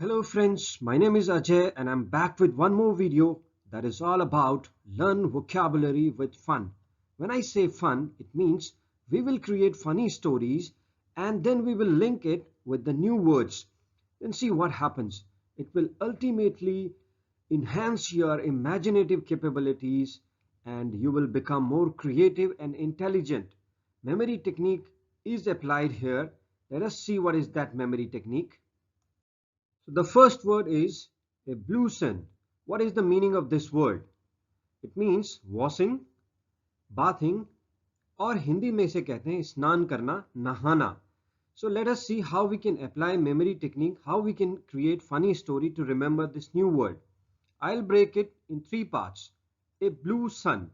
Hello friends, my name is Ajay and I'm back with one more video that is all about learn vocabulary with fun. When I say fun, it means we will create funny stories and then we will link it with the new words. Then see what happens. It will ultimately enhance your imaginative capabilities and you will become more creative and intelligent. Memory technique is applied here. Let us see what is that memory technique. So the first word is a blue sun. What is the meaning of this word? It means washing, bathing और हिंदी में इसे कहते हैं स्नान करना, नहाना. So let us see how we can apply memory technique, how we can create funny story to remember this new word. I'll break it in three parts. A blue sun.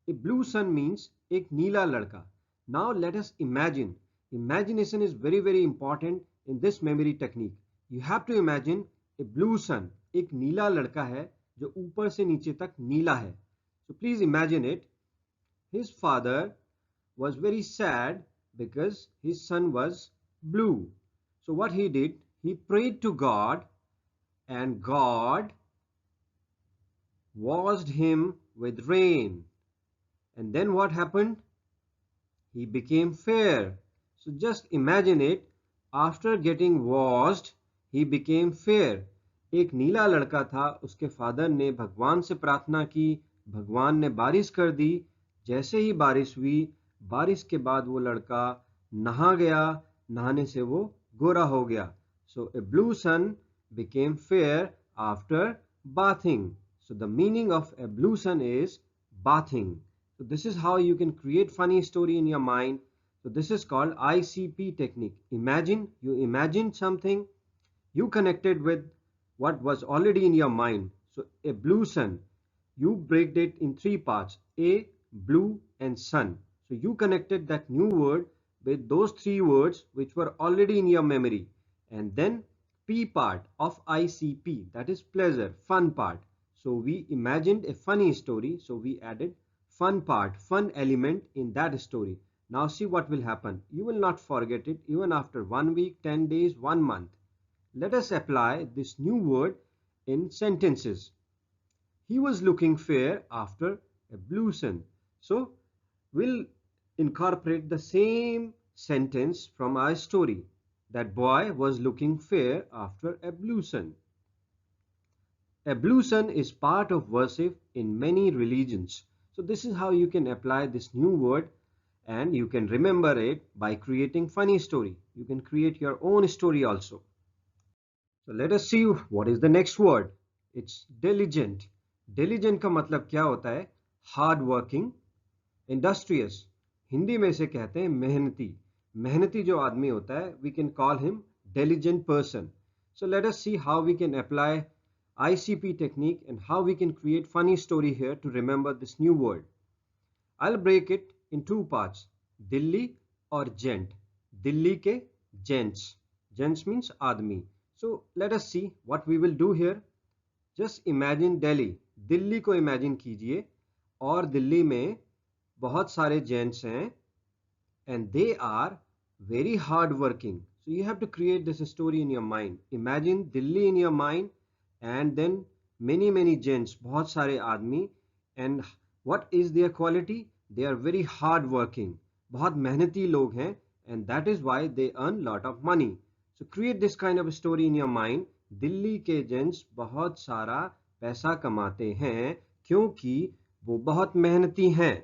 A blue sun means एक नीला लड़का. Now let us imagine. Imagination is very important in this memory technique. You have to imagine a blue sun. एक नीला लड़का है जो ऊपर से नीचे तक नीला है. So please imagine it. His father was very sad because his son was blue. So what he did, he prayed to God and God washed him with rain. And then what happened? He became fair. So just imagine it. After getting washed, he became fair. एक नीला लड़का था, उसके father ने भगवान से प्रार्थना की, भगवान ने बारिश कर दी. जैसे ही बारिश हुई, बारिश के बाद वो लड़का नहा गया, नहाने से वो गोरा हो गया. So a blue sun became fair after bathing. So the meaning of a blue sun is bathing. So this is how you can create funny story in your mind. So this is called ICP technique. Imagine, you imagined something, you connected with what was already in your mind. So a blue sun, you break it in three parts: a, blue and sun. So you connected that new word with those three words which were already in your memory. And then P part of ICP, that is pleasure, fun part. So we imagined a funny story, so we added fun part, fun element in that story. Now see what will happen. You will not forget it even after 1 week, 10 days, 1 month. Let us apply this new word in sentences. He was looking fair after a blue sun. So we'll incorporate the same sentence from our story. That boy was looking fair after a blue sun. A blue sun is part of worship in many religions. So this is how you can apply this new word and you can remember it by creating funny story. You can create your own story also. So let us see what is the next word. It's diligent. Diligent का मतलब क्या होता है? Hard working, industrious. Hindi में इसे कहते हैं मेहनती. मेहनती जो आदमी होता है, we can call him diligent person. So let us see how we can apply ICP technique and how we can create funny story here to remember this new word. I'll break it in two parts. Dilli or gent. Dilli के gents. Gents means आदमी. So let us see what we will do here. Just imagine Delhi. Delhi को imagine कीजिए और दिल्ली में बहुत सारे gents हैं and they are very hard working. So you have to create this story in your mind. Imagine Delhi in your mind and then many gents, बहुत सारे आदमी, and what is their quality? They are very hard working. बहुत मेहनती लोग हैं and that is why they earn lot of money. So create this kind of a story in your mind. Delhi के gents बहुत सारा पैसा कमाते हैं क्योंकि वो बहुत मेहनती हैं.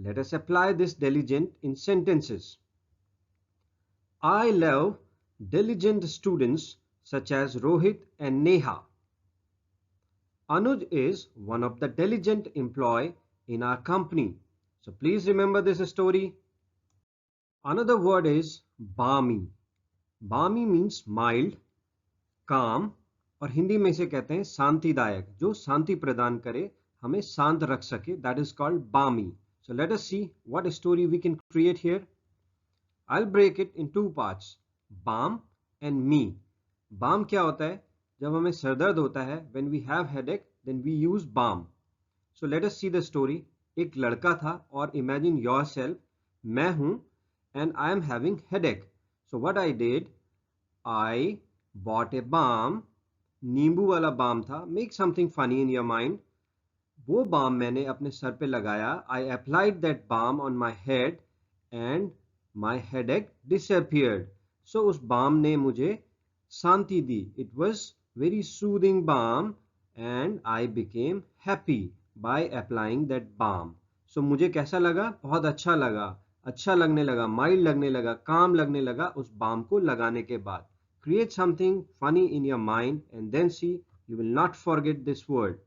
Let us apply this diligent in sentences. I love diligent students such as Rohit and Neha. Anuj is one of the diligent employee in our company. So please remember this story. Another word is balmy. Balmy means mild, calm और हिंदी में इसे कहते हैं शांतिदायक, जो शांति प्रदान करे, हमें शांत रख सके. That is called balmy. So let us see what story we can create here. I'll break it in two parts. Balm and me. Balm क्या होता है? जब हमें सर दर्द होता है, when we have headache, then we use balm. So let us see the story. एक लड़का था और imagine yourself, मैं हूँ and I am having headache. So what I did, I bought a balm, नींबू वाला balm था, make something funny in your mind. वो balm मैंने अपने सर पे लगाया, I applied that balm on my head and my headache disappeared. So उस balm ने मुझे शांति दी. It was very soothing balm and I became happy by applying that balm. So मुझे कैसा लगा? बहुत अच्छा लगा, अच्छा लगने लगा, माइल्ड लगने लगा, काम लगने लगा उस balm को लगाने के बाद. Create something funny in your mind and then see you will not forget this word.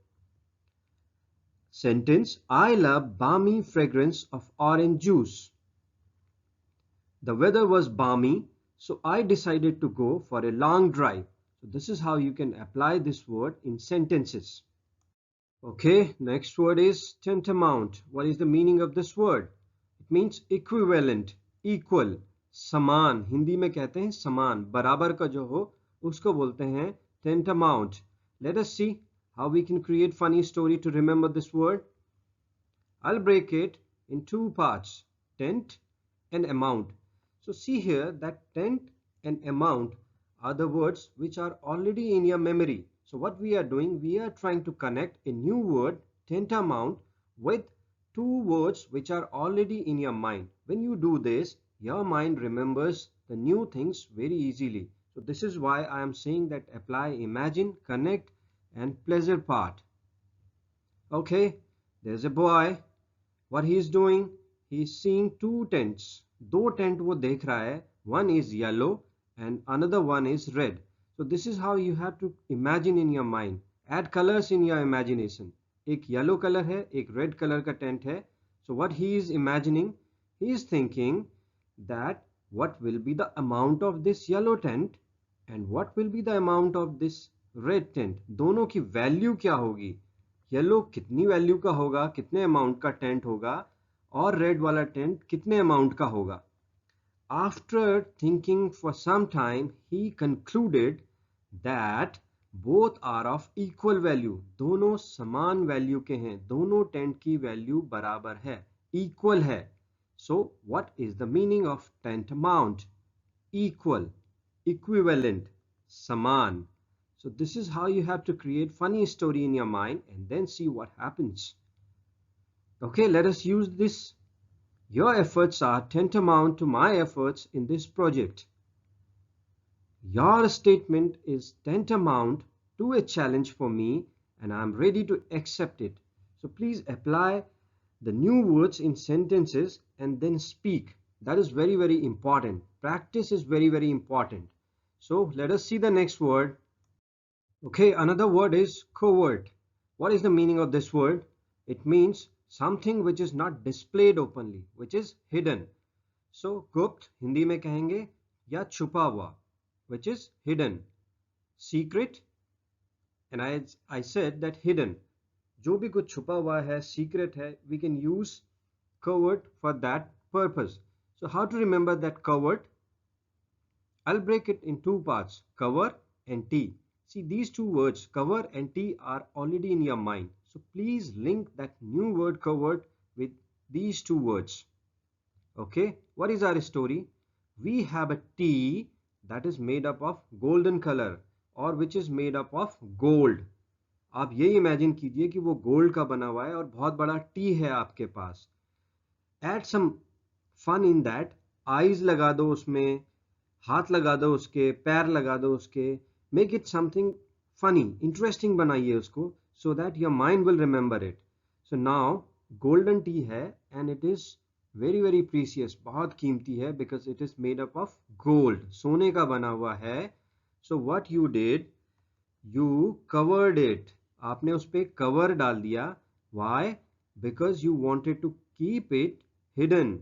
Sentence: I love balmy fragrance of orange juice. The weather was balmy, so I decided to go for a long drive. So this is how you can apply this word in sentences. Okay, next word is tantamount. What is the meaning of this word? It means equivalent, equal, समान. हिंदी में कहते हैं समान, बराबर का जो हो उसको बोलते हैं tantamount. Let us see how we can create funny story to remember this word. I'll break it in two parts, tent and amount. So see here that tent and amount are the words which are already in your memory. So what we are doing, we are trying to connect a new word, tantamount, with two words which are already in your mind. When you do this, your mind remembers the new things very easily. So this is why I am saying that apply imagine, connect and pleasure part. Okay, there's a boy. What he is doing? He is seeing two tents. दो tent वो देख रहा है. One is yellow and another one is red. So this is how you have to imagine in your mind. Add colors in your imagination. एक yellow color है, एक red color का tent है. So what he is imagining? He is thinking that what will be the amount of this yellow tent and what will be the amount of this red tent. दोनों की value क्या होगी? Yellow कितनी value का होगा, कितने amount का tent होगा, और रेड वाला टेंट कितने अमाउंट का होगा. After thinking for some time he concluded that both are of equal value. दोनों समान वैल्यू के हैं, दोनों टेंट की वैल्यू बराबर है, इक्वल है. So what is the meaning of tent amount? Equal, equivalent, समान. So this is how you have to create funny story in your mind and then see what happens. Okay, let us use this. Your efforts are tantamount to my efforts in this project. Your statement is tantamount to a challenge for me and I am ready to accept it. So please apply the new words in sentences and then speak. That is very, very important. Practice is very, very important. So let us see the next word. Okay, another word is covert. What is the meaning of this word? It means something which is not displayed openly, which is hidden. So, गुप्त हिंदी में कहेंगे या छुपा हुआ, which is hidden. Secret, and I said that hidden. जो भी कुछ छुपा हुआ है, secret है, we can use covert for that purpose. So, how to remember that covert? I'll break it in two parts, cover and T. See, these two words, cover and T, are already in your mind. So please link that new word covered with these two words. Okay, what is our story? We have a tea that is made up of golden color or which is made up of gold. आप ये imagine कीजिए कि वो gold का बना हुआ है और बहुत बड़ा टी है आपके पास. Add some fun in that. Eyes लगा दो उसमें, हाथ लगा दो उसके, पैर लगा दो उसके. Make it something funny, interesting बनाइए उसको, so that your mind will remember it. So now golden tea है and it is very very precious, बहुत कीमती है because it is made up of gold, सोने का बना हुआ है. So what you did, you covered it. आपने उस पे cover डाल दिया. Why? Because you wanted to keep it hidden.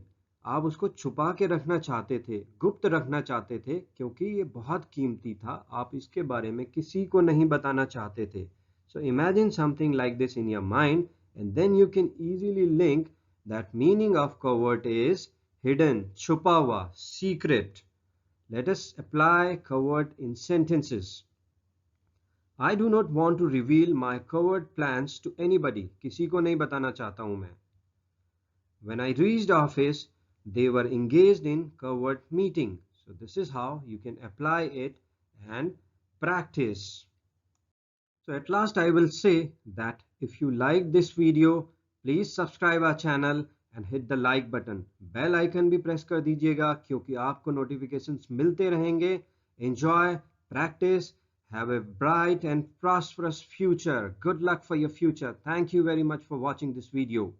आप उसको छुपा के रखना चाहते थे, गुप्त रखना चाहते थे, क्योंकि ये बहुत कीमती था. आप इसके बारे में किसी को नहीं बताना चाहते थे. So imagine something like this in your mind and then you can easily link that meaning of covert is hidden, छुपा हुआ, secret. Let us apply covert in sentences. I do not want to reveal my covert plans to anybody. किसी को नहीं बताना चाहता हूं मैं. When I reached office, they were engaged in covert meeting. So this is how you can apply it and practice. So at last I will say that if you like this video, please subscribe our channel and hit the like button. Bell icon भी press कर दीजिएगा क्योंकि आपको notifications मिलते रहेंगे. Enjoy, practice, have a bright and prosperous future. Good luck for your future. Thank you very much for watching this video.